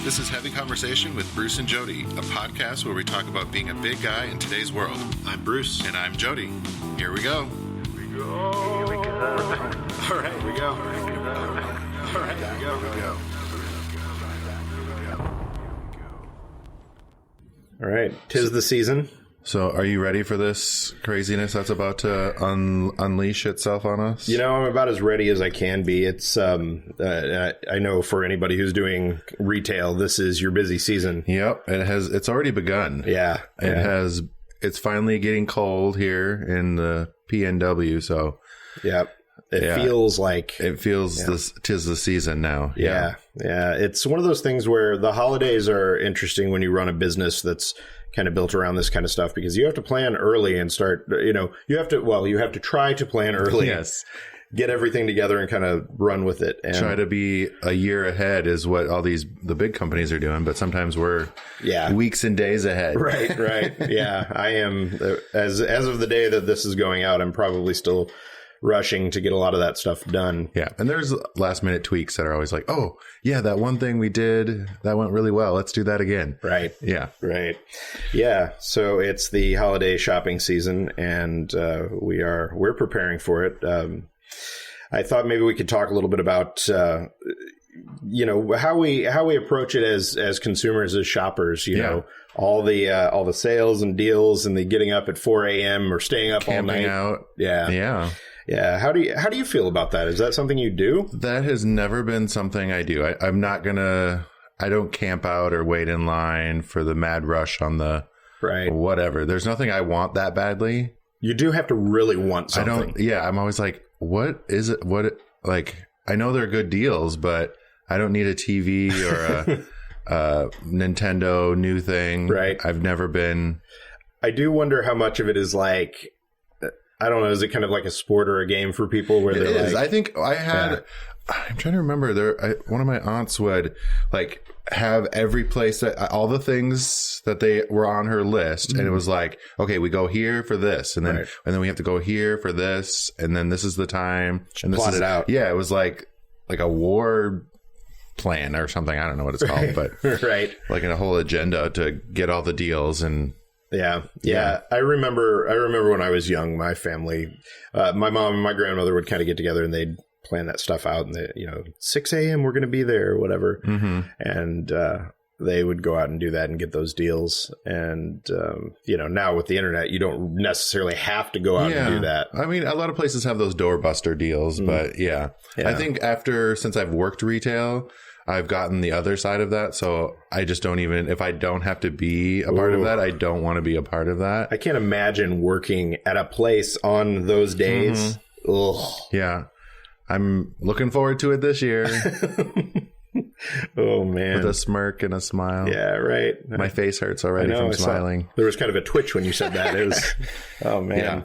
This is Heavy Conversation with Bruce and Jody, a podcast where we talk about being a big guy in today's world. I'm Bruce. And I'm Jody. Here we go. Here we go. All right, we go. All right, here we go. All right, 'tis the season. So are you ready for this craziness that's about to unleash itself on us? You know, I'm about as ready as I can be. It's I know for anybody who's doing retail, this is your busy season. Yep, it's already begun. Yeah. It's finally getting cold here in the PNW, so yep. It feels tis the season now. Yeah. It's one of those things where the holidays are interesting when you run a business that's kind of built around this kind of stuff, because you have to plan early and start, you have to try to plan early. Yes. Get everything together and kind of run with it. And try to be a year ahead is what the big companies are doing, but sometimes we're weeks and days ahead. Right. Yeah. I am, as of the day that this is going out, I'm probably still rushing to get a lot of that stuff done. Yeah. And there's last minute tweaks that are always like, oh, yeah, that one thing we did, that went really well. Let's do that again. Right. Yeah. Right. Yeah. So it's the holiday shopping season, and we're preparing for it. I thought maybe we could talk a little bit about how we approach it as consumers, as shoppers, know, all the sales and deals and the getting up at 4 a.m. or staying up Camping all night. Out. Yeah. How do you feel about that? Is that something you do? That has never been something I do. I don't camp out or wait in line for the mad rush on the whatever. There's nothing I want that badly. You do have to really want something. I'm always like, what is it? I know they're good deals, but I don't need a TV or a Nintendo new thing. Right. I've never been. I do wonder how much of it is like, I don't know, is it kind of like a sport or a game for people where they're like... I think I had... I'm trying to remember. One of my aunts would have every place all the things that they were on her list, and it was like, okay, we go here for this, and then we have to go here for this, and then this is the time. And plot it out. Yeah, it was like a war plan or something. I don't know what it's called, but like a whole agenda to get all the deals and. Yeah. I remember when I was young, my family, my mom and my grandmother would kind of get together and they'd plan that stuff out, and 6 a.m. we're going to be there or whatever. Mm-hmm. And they would go out and do that and get those deals. And, now with the internet, you don't necessarily have to go out and do that. I mean, a lot of places have those doorbuster deals, but I think since I've worked retail, I've gotten the other side of that. So I just don't even, if I don't have to be a part of that, I don't want to be a part of that. I can't imagine working at a place on those days. Mm-hmm. Ugh. Yeah. I'm looking forward to it this year. Oh, man. With a smirk and a smile. Yeah, right. My face hurts already from smiling. There was kind of a twitch when you said that. It was, oh, man.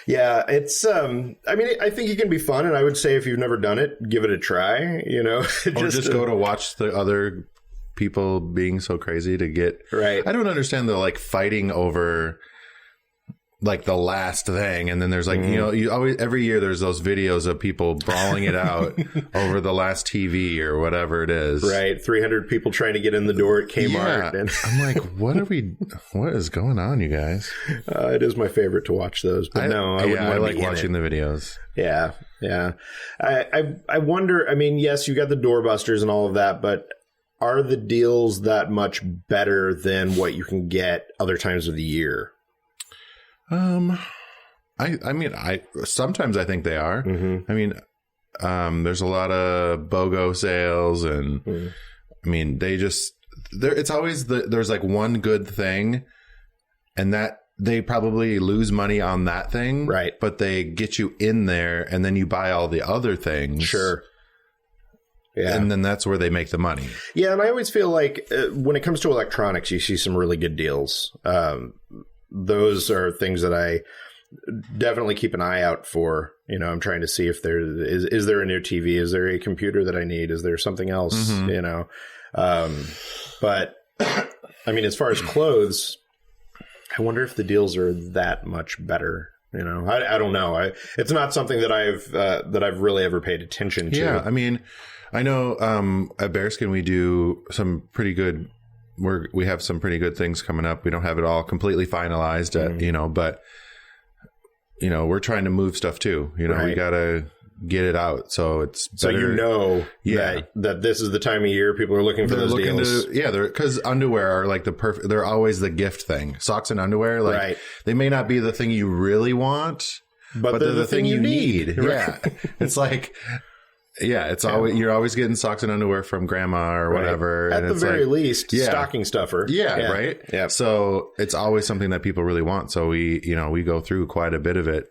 Yeah, it's, I think it can be fun. And I would say if you've never done it, give it a try, Or just go to watch the other people being so crazy to get. Right. I don't understand the fighting over the last thing. And then there's you always, every year there's those videos of people brawling it out over the last TV or whatever it is. Right. 300 people trying to get in the door at Kmart. Yeah. And I'm like, what is going on, you guys? It is my favorite to watch those, but I like watching the videos. Yeah. Yeah. I wonder, yes, you got the doorbusters and all of that, but are the deals that much better than what you can get other times of the year? Sometimes I think they are. Mm-hmm. There's a lot of BOGO sales, and it's always there's one good thing, and that they probably lose money on that thing, right? But they get you in there, and then you buy all the other things. Sure. Yeah. And then that's where they make the money. Yeah, and I always feel like when it comes to electronics, you see some really good deals. Those are things that I definitely keep an eye out for. I'm trying to see if there is there a new TV? Is there a computer that I need? Is there something else? Mm-hmm. But as far as clothes, I wonder if the deals are that much better You know, I don't know. It's not something that I've really ever paid attention to. Yeah, I mean, I know at Bearskin we do some pretty good. We have some pretty good things coming up. We don't have it all completely finalized, you know, but you know, we're trying to move stuff too. You know, we gotta get it out. So it's better. So that this is the time of year people are looking for those deals. Because underwear are like they're always the gift thing. Socks and underwear, like they may not be the thing you really want, but they're the thing you need. Right. Yeah. It's like, it's always, you're always getting socks and underwear from grandma or whatever. At and the it's very like, least, stocking stuffer. Yeah. Right. Yeah. So it's always something that people really want. So we go through quite a bit of it.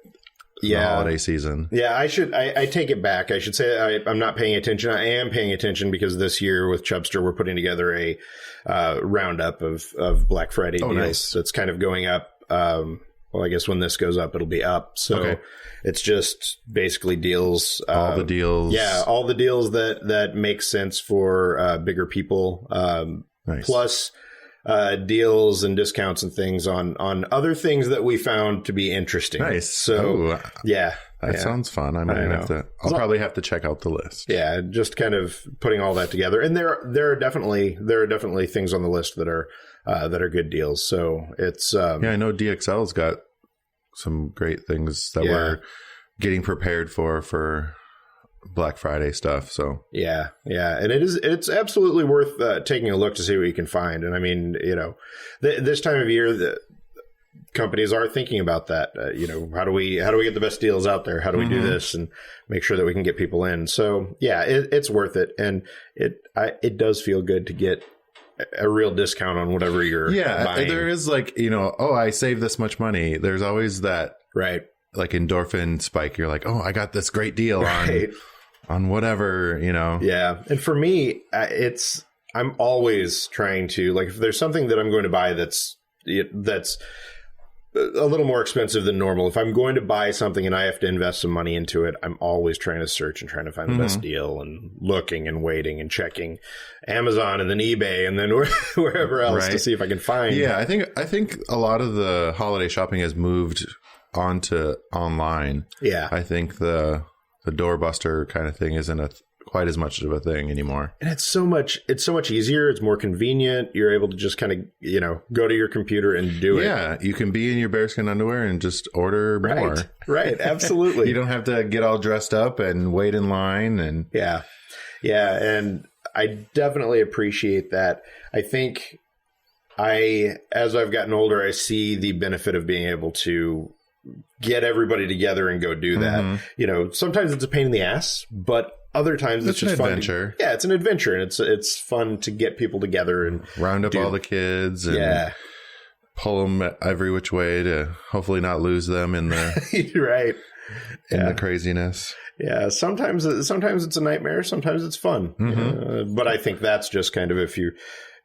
The holiday season. Yeah, I take it back. I should say I'm not paying attention. I am paying attention because this year with Chubster, we're putting together a roundup of Black Friday deals. Nice. That's kind of going up. Well, I guess when this goes up, it'll be up. So it's just basically deals. All the deals. Yeah, all the deals that make sense for bigger people. Nice. Plus deals and discounts and things on other things that we found to be interesting. Nice. So that sounds fun. I'll probably have to check out the list. Yeah, just kind of putting all that together. And there are definitely things on the list that are good deals. So it's I know DXL's got some great things that we're getting prepared for Black Friday stuff. So and it's absolutely worth taking a look to see what you can find. And I mean, you know, this time of year, the companies are thinking about that. You know, how do we get the best deals out there? How do we do this and make sure that we can get people in? So it's worth it, and it does feel good to get a real discount on whatever you're buying. There is like, you know, I saved this much money. There's always that like endorphin spike. You're like, I got this great deal on whatever, you know. Yeah. And for me, I'm always trying to, like, if there's something that I'm going to buy that's a little more expensive than normal, if I'm going to buy something and I have to invest some money into it, I'm always trying to search and trying to find the best deal and looking and waiting and checking Amazon and then eBay and then wherever else to see if I can find. Yeah. I think a lot of the holiday shopping has moved onto online. Yeah. I think the doorbuster kind of thing isn't quite as much of a thing anymore. And it's so much easier. It's more convenient. You're able to just kind of, you know, go to your computer and do it. Yeah. You can be in your bearskin underwear and just order more. Right. Absolutely. You don't have to get all dressed up and wait in line. And yeah. And I definitely appreciate that. I think as I've gotten older, I see the benefit of being able to get everybody together and go do that. You know, sometimes it's a pain in the ass, but other times it's just an adventure. It's an adventure, and it's fun to get people together and round up all the kids and pull them every which way to hopefully not lose them in the in the craziness. Yeah, sometimes it's a nightmare, sometimes it's fun. But I think that's just kind of if you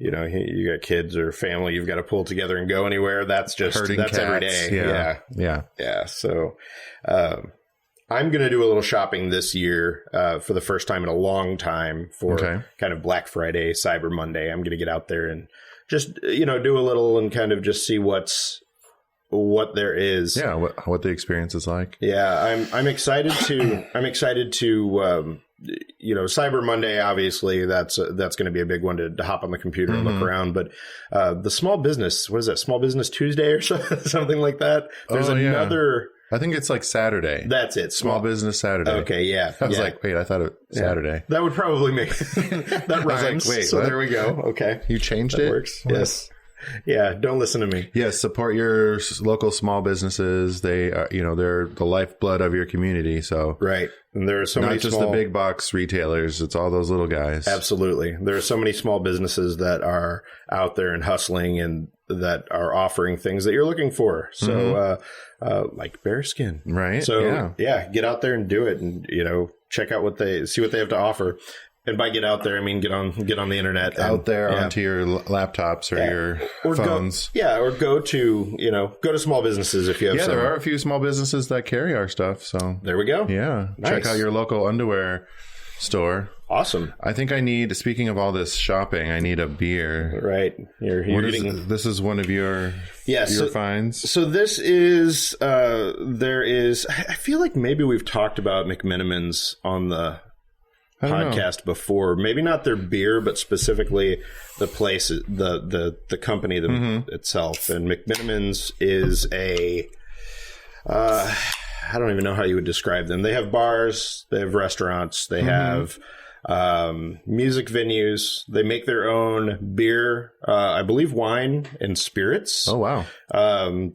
got kids or family, you've got to pull together and go anywhere. That's every day. Yeah. So, I'm going to do a little shopping this year, for the first time in a long time for kind of Black Friday, Cyber Monday. I'm going to get out there and just, you know, do a little and kind of just see what there is. Yeah. What the experience is like. Yeah. I'm excited to, you know, Cyber Monday, obviously that's going to be a big one to hop on the computer and look around. But the small business, what is that? Small Business Tuesday or something like that. There's another. I think it's like Saturday. That's it. Small Business Saturday. Okay, yeah. I was like, wait, I thought it was Saturday. That would probably make that rhymes. I was like, wait, so what? there we go. Okay. You changed that it? Works. Yes. Yeah, don't listen to me. Yes, support your local small businesses. They are, you know, they're the lifeblood of your community. So and there are so many not just the big box retailers. It's all those little guys. Absolutely, there are so many small businesses that are out there and hustling and that are offering things that you're looking for. So, like Bearskin, right? So get out there and do it, and you know, check out see what they have to offer. And by get out there, I mean get on the internet. Out there onto your laptops or your phones. Go to small businesses if you have some. There are a few small businesses that carry our stuff. So there we go. Yeah. Nice. Check out your local underwear store. Awesome. I think I need, speaking of all this shopping, I need a beer. Right. This is one of your finds? So this is, I feel like maybe we've talked about McMenamins on the podcast before. Maybe not their beer, but specifically the place, the company itself. And McMenamins is I don't even know how you would describe them. They have bars, they have restaurants, they have music venues. They make their own beer, I believe wine and spirits. Oh, wow.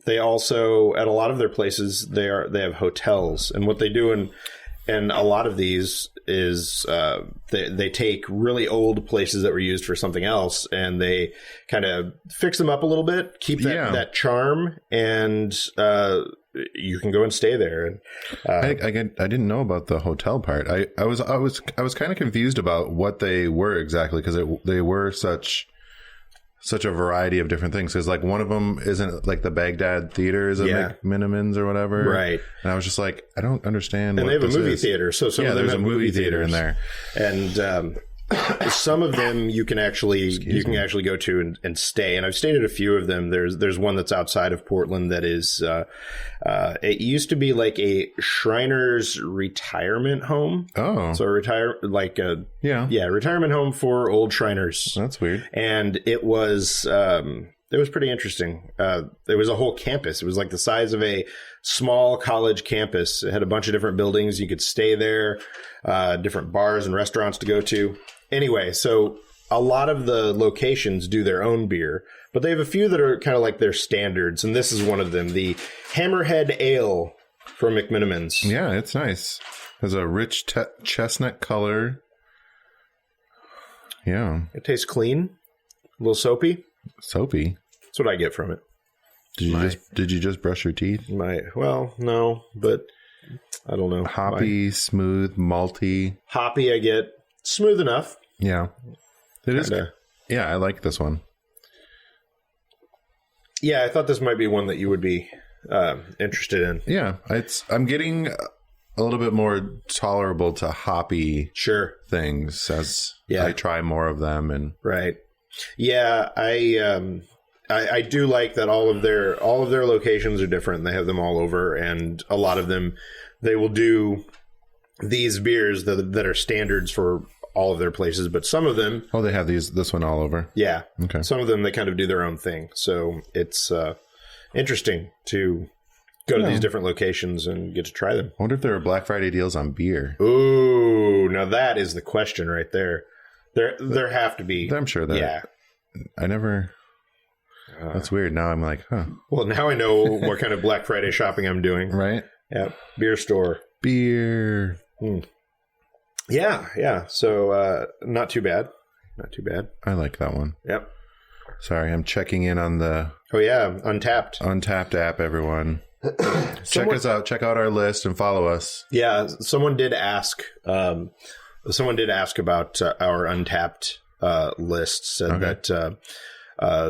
They also, at a lot of their places, they have hotels. And what they do in a lot of these is they take really old places that were used for something else and they kind of fix them up a little bit, keep that charm, and you can go and stay there. And I didn't know about the hotel part. I was kind of confused about what they were exactly, because they were such a variety of different things. Because like one of them isn't like the Baghdad Theater is a McMenamins or whatever, right? And I was just like, I don't understand. And what they have a movie is. theater, so some of them there's have a movie theater in there, and some of them you can actually go to and stay. And I've stayed at a few of them. There's one that's outside of Portland that is it used to be like a Shriners retirement home. Oh, so retirement home for old Shriners. That's weird. And it was pretty interesting. It was a whole campus. It was like the size of a small college campus. It had a bunch of different buildings. You could stay there, different bars and restaurants to go to. Anyway, so a lot of the locations do their own beer, but they have a few that are kind of like their standards. And this is one of them, the Hammerhead Ale from McMenamins. Yeah, it's nice. It has a rich chestnut color. Yeah. It tastes clean, a little soapy. Soapy? That's what I get from it. Did you just brush your teeth? No, but I don't know. Hoppy, smooth, malty. Hoppy I get. Smooth enough. Yeah. It is. Yeah, I like this one. Yeah, I thought this might be one that you would be interested in. Yeah, I'm getting a little bit more tolerable to hoppy things as I try more of them. And right. Yeah, I do like that all of their locations are different. They have them all over, and a lot of them they will do these beers that are standards for all of their places, but some of them they have this one all over. Yeah. Okay. Some of them they kind of do their own thing. So it's interesting to go to these different locations and get to try them. I wonder if there are Black Friday deals on beer. Ooh, now that is the question right there. There have to be. I'm sure that. Yeah. I never. That's weird. Now I'm like, huh. Well, now I know what kind of Black Friday shopping I'm doing. Right. Yeah. Beer store. Beer. Yeah. So not too bad. Not too bad. I like that one. Yep. Sorry, I'm checking in on the Untapped app, everyone. Check us out. Check out our list and follow us. Yeah, someone did ask about our Untapped list, said that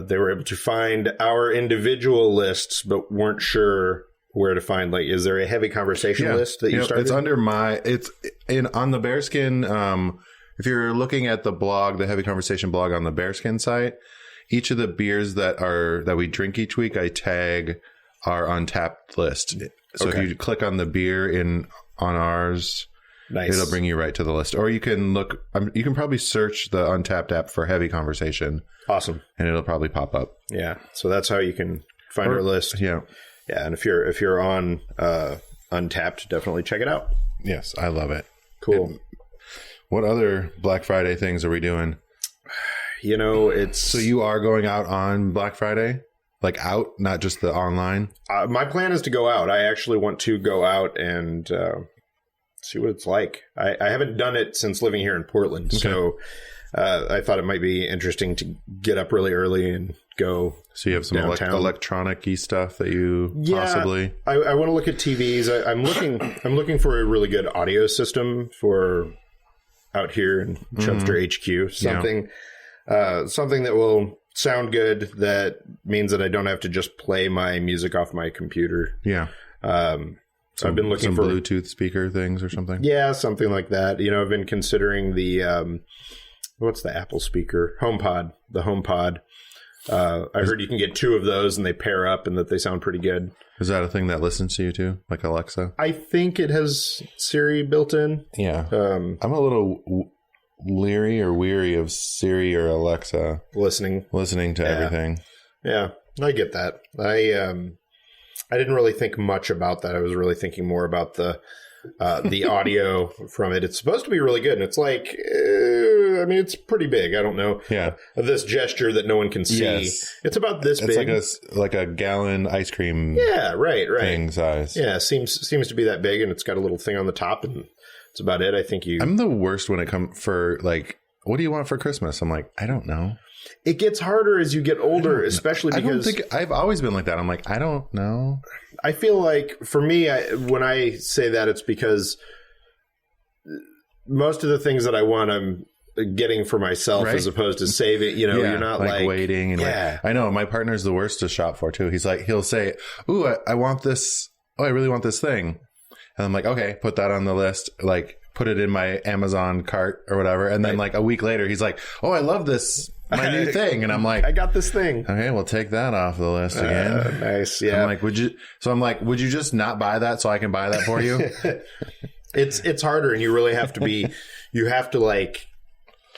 they were able to find our individual lists but weren't sure where to find, like, is there a heavy conversation list that you started? It's under on the Bearskin. If you're looking at the blog, the Heavy Conversation blog on the Bearskin site, each of the beers that we drink each week, I tag our Untapped list. So if you click on the beer on ours, it'll bring you right to the list. Or you can look. You can probably search the Untapped app for Heavy Conversation. Awesome, and it'll probably pop up. Yeah, so that's how you can find our list. Yeah. Yeah, and if you're on Untapped, definitely check it out. Yes, I love it. Cool. And what other Black Friday things are we doing? So you are going out on Black Friday? Like out, not just the online? My plan is to go out. I actually want to go out and see what it's like. I haven't done it since living here in Portland, so I thought it might be interesting to get up really early and go. So you have some electronic-y stuff that you possibly... I want to look at TVs. I'm looking for a really good audio system for out here in Chubster HQ. Something that will sound good. That means that I don't have to just play my music off my computer. Yeah. So I've been looking for Bluetooth speaker things or something. Yeah, something like that. You know, I've been considering the what's the Apple speaker? HomePod. The HomePod. I heard you can get 2 of those and they pair up and that they sound pretty good. Is that a thing that listens to you too, like Alexa? I think it has Siri built in. Yeah. I'm a little leery or weary of Siri or Alexa listening to everything. Yeah, I get that. I didn't really think much about that. I was really thinking more about the audio from it. It's supposed to be really good, and it's like, I mean, it's pretty big. I don't know. Yeah, this gesture that no one can see. Yes. It's about this big. It's like a gallon ice cream. Yeah, right. Thing size. Yeah, seems to be that big, and it's got a little thing on the top, and that's about it. I think I'm the worst when it comes for like, what do you want for Christmas? I'm like, I don't know. It gets harder as you get older, especially because I've always been like that. I'm like, I don't know. I feel like for me, when I say that, it's because most of the things that I want, I'm getting for myself as opposed to saving. You know, you're not like waiting. And I know my partner's the worst to shop for too. He's like, he'll say, "Ooh, I want this. Oh, I really want this thing." And I'm like, okay, put that on the list. Like, put it in my Amazon cart or whatever. And then like a week later, he's like, "Oh, I love this." My new thing. And I'm like, I got this thing. Okay, we'll take that off the list again. Nice. Yeah. I'm like, would you just not buy that so I can buy that for you? It's harder, and you really have to be, you have to like,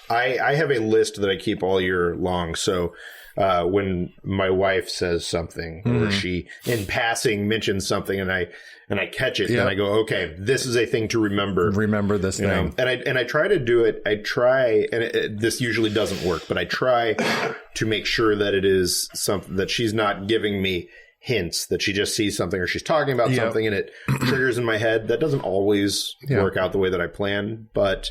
I have a list that I keep all year long. So when my wife says something or she in passing mentions something and I catch it, then I go, okay, this is a thing to remember. Remember this thing. Know? And I try to do it. This usually doesn't work, but I try to make sure that it is something that she's not giving me hints, that she just sees something or she's talking about something and it triggers in my head. That doesn't always work out the way that I plan, but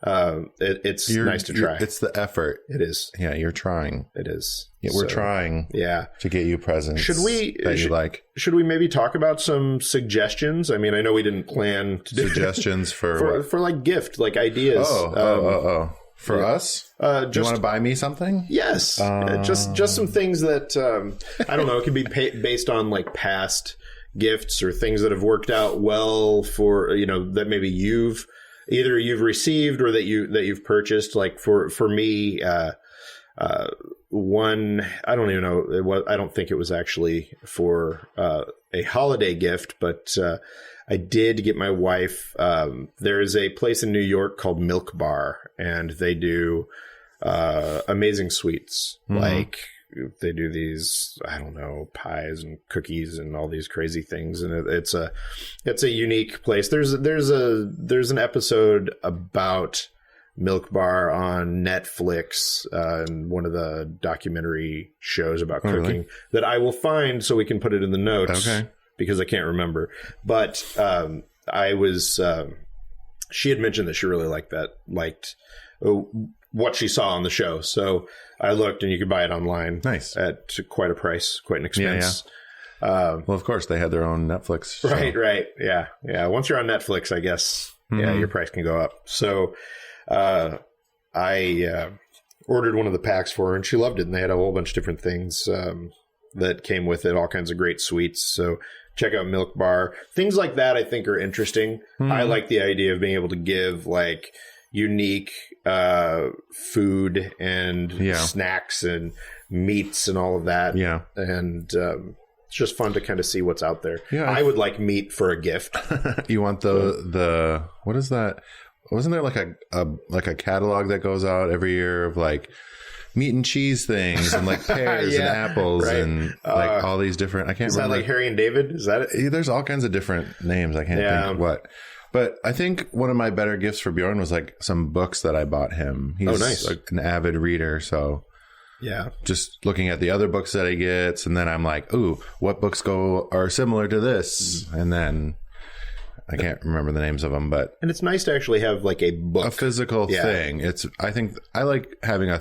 it's nice to try. It's the effort. It is. Yeah, you're trying. It is. Yeah, we're trying. Yeah, to get you presents. Should we maybe talk about some suggestions? I mean, I know we didn't plan to do suggestions for like gift, like ideas. For us? Do you want to buy me something? Yes, just some things that I don't know. It can be based on like past gifts or things that have worked out well for that maybe you've received or that you've purchased. Like for me, one, I don't even know. I don't think it was actually for a holiday gift, but I did get my wife. There is a place in New York called Milk Bar, and they do amazing sweets. Mm-hmm. Like they do these, I don't know, pies and cookies and all these crazy things, and it's a unique place. There's an episode about Milk Bar on Netflix, and one of the documentary shows about cooking that I will find so we can put it in the notes. Okay. Because I can't remember, but she had mentioned that she really liked what she saw on the show. So I looked, and you could buy it online. Nice. At quite a price, quite an expense. Yeah. Well, of course, they had their own Netflix. So. Right. Yeah. Once you're on Netflix, I guess, your price can go up. So I ordered one of the packs for her, and she loved it. And they had a whole bunch of different things that came with it, all kinds of great sweets. So check out Milk Bar. Things like that I think are interesting. Mm-hmm. I like the idea of being able to give like unique food and snacks and meats and all of that. Yeah. And it's just fun to kind of see what's out there. Yeah. I would like meat for a gift. You want the what is that? Wasn't there like a catalog that goes out every year of like meat and cheese things and like pears and apples and like all these different, I can't remember. Is that like Harry and David? Is that it? There's all kinds of different names. I can't think what. But I think one of my better gifts for Bjorn was like some books that I bought him. He's nice. Like an avid reader. So just looking at the other books that he gets. And then I'm like, ooh, what books are similar to this? And then I can't remember the names of them, and it's nice to actually have like a book, a physical thing. I think I like having a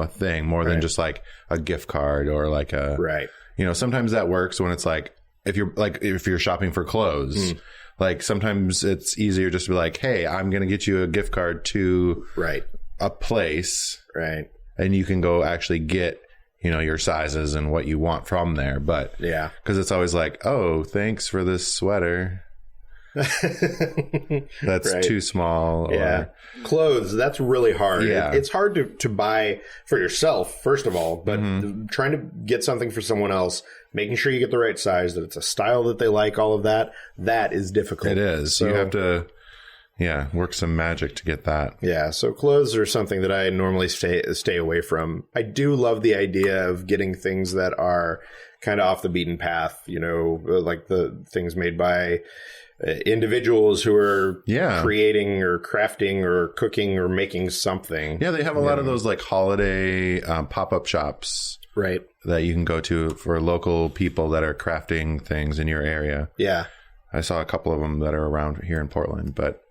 thing more than just like a gift card or like a, sometimes that works when it's like, if you're shopping for clothes, like sometimes it's easier just to be like, hey, I'm going to get you a gift card to a place. Right. And you can go actually get, your sizes and what you want from there. But because it's always like, oh, thanks for this sweater. that's Right. too small. Yeah. Or, Clothes, that's really hard. Yeah. It's hard to buy for yourself, first of all, but trying to get something for someone else, making sure you get the right size, that it's a style that they like, all of that, that is difficult. it is. So you have to, work some magic to get that. yeah, so clothes are something that I normally stay away from. I do love the idea of getting things that are kind of off the beaten path, like the things made by individuals who are creating or crafting or cooking or making something. Yeah, they have a lot of those like holiday pop-up shops, Right. that you can go to for local people that are crafting things in your area. Yeah. I saw a couple of them that are around here in Portland, but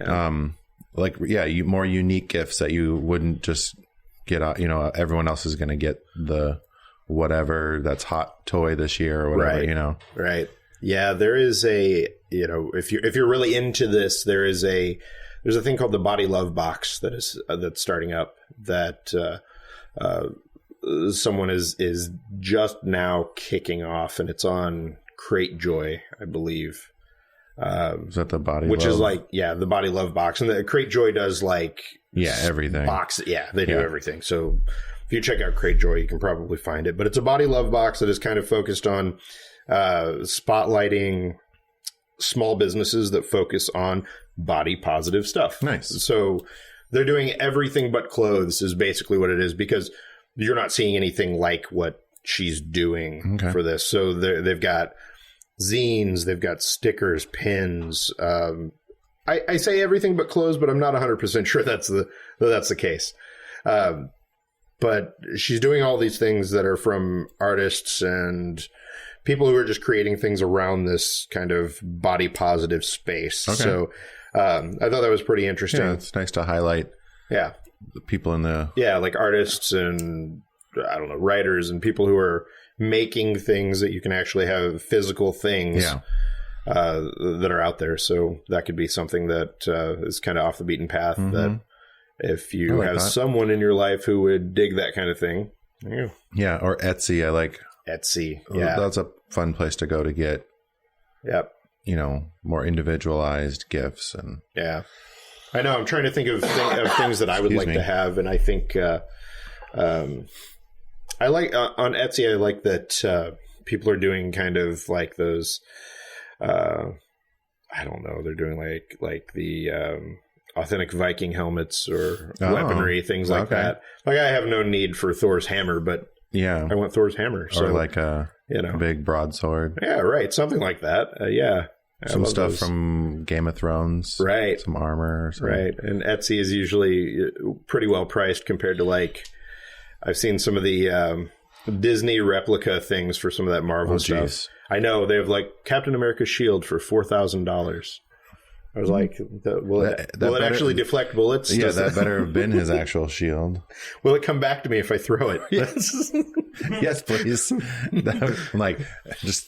more unique gifts that you wouldn't just get. Everyone else is going to get the whatever that's hot toy this year or whatever. Right. Right. Yeah, there is a if you're really into this, there's a thing called the Body Love Box that's starting up that someone is just now kicking off, and it's on Crate Joy, I believe. Is that the Body which Love? is like the Body Love Box, and the Crate Joy does like everything box. Yeah, they do everything. So if you check out Crate Joy, you can probably find it. But it's a Body Love Box that is kind of focused on spotlighting small businesses that focus on body positive stuff. Nice. So they're doing everything but clothes is basically what it is, because you're not seeing anything like what she's doing for this. So they've got zines, they've got stickers, pins. I say everything but clothes, but I'm not 100% sure that's the case. But she's doing all these things that are from artists and people who are just creating things around this kind of body positive space. Okay. So I thought that was pretty interesting. Yeah, it's nice to highlight the people in the... Yeah, like artists and, I don't know, writers and people who are making things that you can actually have physical things that are out there. So that could be something that is kind of off the beaten path that if you have someone in your life who would dig that kind of thing. Yeah, or Etsy. I like Etsy. Yeah. That's a fun place to go to get more individualized gifts. And I know. I'm trying to think of things that I would like to have, and I think I like on Etsy. I like that people are doing kind of like those. I don't know. They're doing like the authentic Viking helmets or weaponry, things like that. Like I have no need for Thor's hammer, but I want Thor's hammer. So or like a big broadsword. Yeah, right. Something like that. Some stuff from Game of Thrones. Right. Some armor or something. Right. And Etsy is usually pretty well priced compared to I've seen some of the Disney replica things for some of that Marvel stuff. I know they have Captain America's shield for $4,000. I was like, will it actually deflect bullets? Yeah, that better have been his actual shield. Will it come back to me if I throw it? Yes, yes, please. Just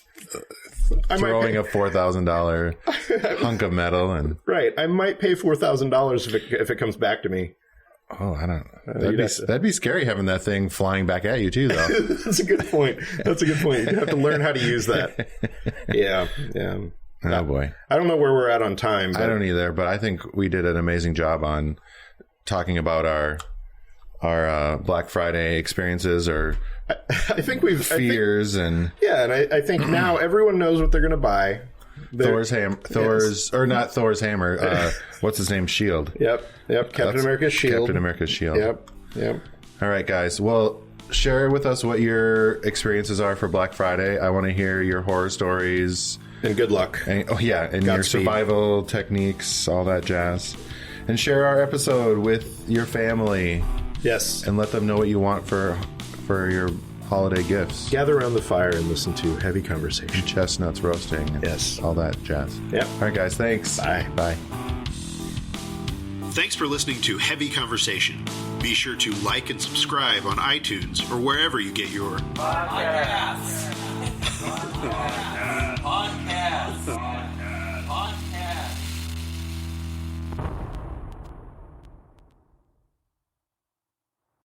throwing a $4,000 hunk of metal and right. I might pay $4,000 if it comes back to me. Oh, I don't know. That'd be scary having that thing flying back at you too, though. That's a good point. You have to learn how to use that. Yeah. Oh boy. I don't know where we're at on time. I don't either, but I think we did an amazing job on talking about our Black Friday experiences or I think we've fears and I think now everyone knows what they're going to buy. Thor's or not Thor's hammer. What's his name? Shield. Yep. Captain America's shield. Yep. All right, guys. Well, share with us what your experiences are for Black Friday. I want to hear your horror stories. And good luck. And your survival techniques, all that jazz. And share our episode with your family. Yes. And let them know what you want for your holiday gifts. Gather around the fire and listen to heavy conversation. Chestnuts roasting. And all that jazz. Yep. All right, guys. Thanks. Bye. Bye. Thanks for listening to Heavy Conversation. Be sure to like and subscribe on iTunes or wherever you get your podcasts.